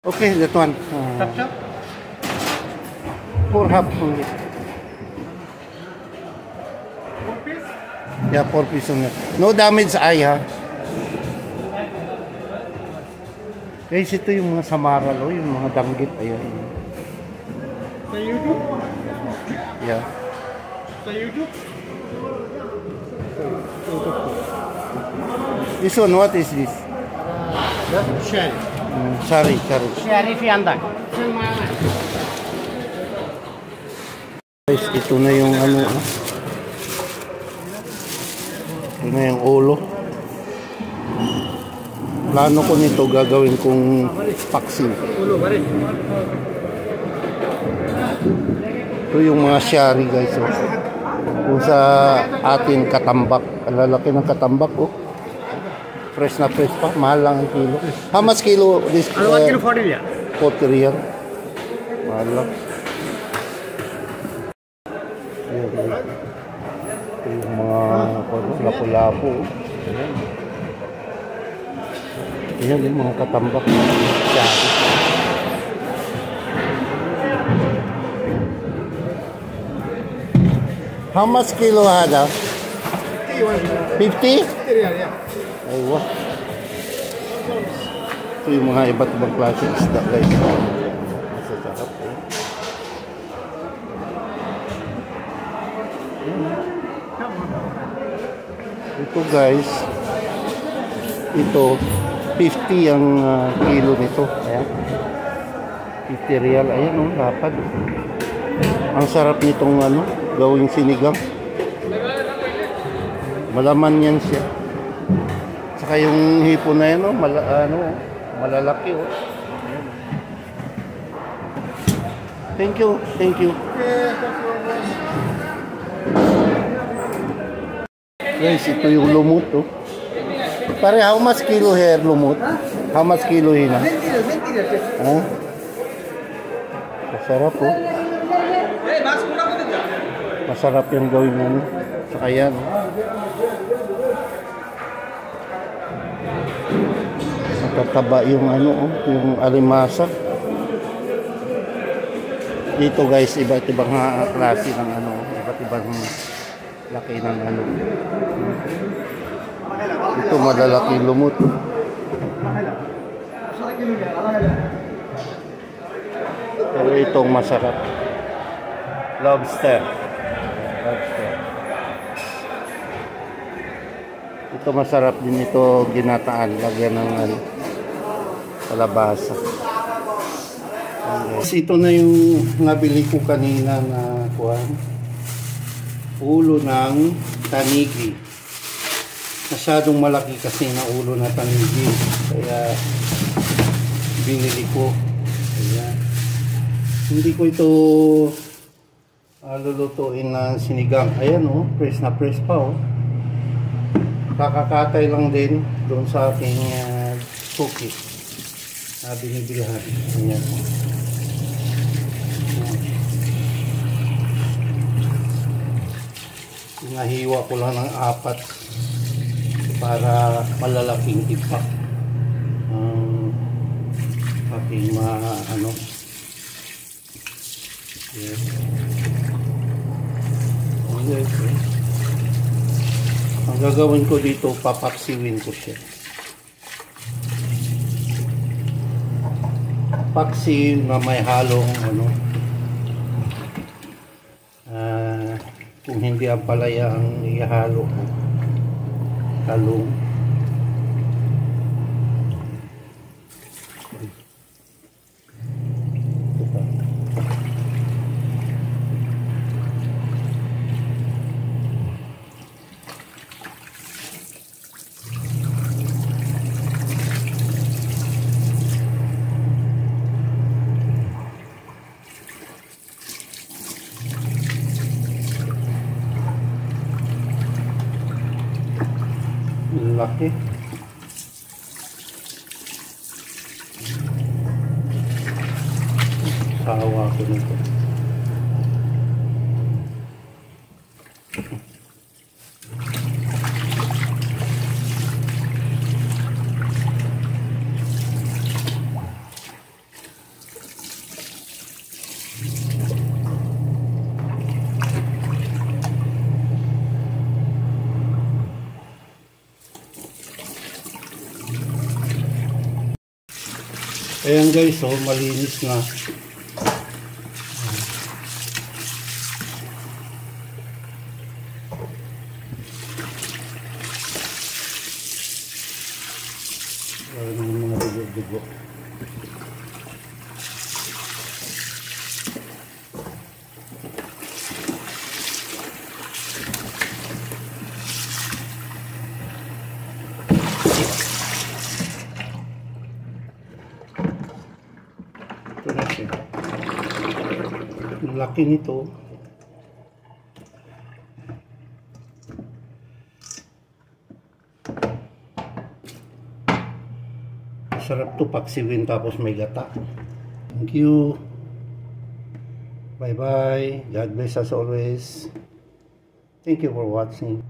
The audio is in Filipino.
Okay, that one. For half only. 4 piece? Yeah, 4 piece only. No damage eye, ha? Guys, ito yung mga samaral, oh, yung mga danggit. Ayun. Sa YouTube? Yeah. Sa YouTube? This one, what is this? Shell. Sorry. Shell fi andak. Guys, ito na yung ano, ito na yung ulo. Plano ko nito gagawin kong paksiw. Ulo, pare. Ito yung mga shari, guys, oh. Kung sa atin katambak, ang lalaki ng katambak, oh. Fresh na fresh pa, mahal lang ang kilo. How much kilo this? 1 kilo 40 ya. 40 real. Mahal lang. Ayan, guys. Ito yung mga lapu-lapu, oh. Ayan yung mga katambak. Shari. How much kilo hada? 50? Aywa. Ito yung mga iba't ibang klase ng isda, guys. Masasarap, eh. Ito, guys. Ito, 50 ang kilo nito. Ayan. 50 real. Ayan, oh, lapad. Ang sarap nitong gawing sinigang. Malaman yan siya. Saka yung hipon na yan, malalaki, oh. Thank you. Guys, ito yung lumot, oh. Pare, how much kilo here lumot? How much kilo hina? 20. Ha? Masarap, oh. Masarap yung gawin Saka yan, oh. Matataba yung yung alimasa. Dito, guys, iba't ibang klase ng iba't ibang laki ng Ito malalaki lumot. Pero itong masarap. Lobster. Ito masarap din ito, ginataan, lagyan ng kalabasa. Okay. Ito na yung nabili ko kanina na ulo ng tanigi. Masyadong malaki kasi na ulo na tanigi, kaya binili ko. Ayan. Hindi ko ito lulutuin na sinigang. Ayan, oh, fresh na fresh pa, oh. Kakakatay lang din doon sa aking cookie na binibilihan. Ayan. Nahiwa ko lang ng 4 para malalaking ipak ang aking yes. Okay. Ang gagawin ko dito, papaksiwin ko siya. Paksiw na may halong kung hindi ang palaya ang ihalo ko, talong. Laki. Sawa ko nito. Ayan guys, oh, malinis na. Wala naman mga dugo-dugo. Ito na siya. Ang laki nito. Sarap to paksiwin tapos may gata. Thank you. Bye bye. God bless us always. Thank you for watching.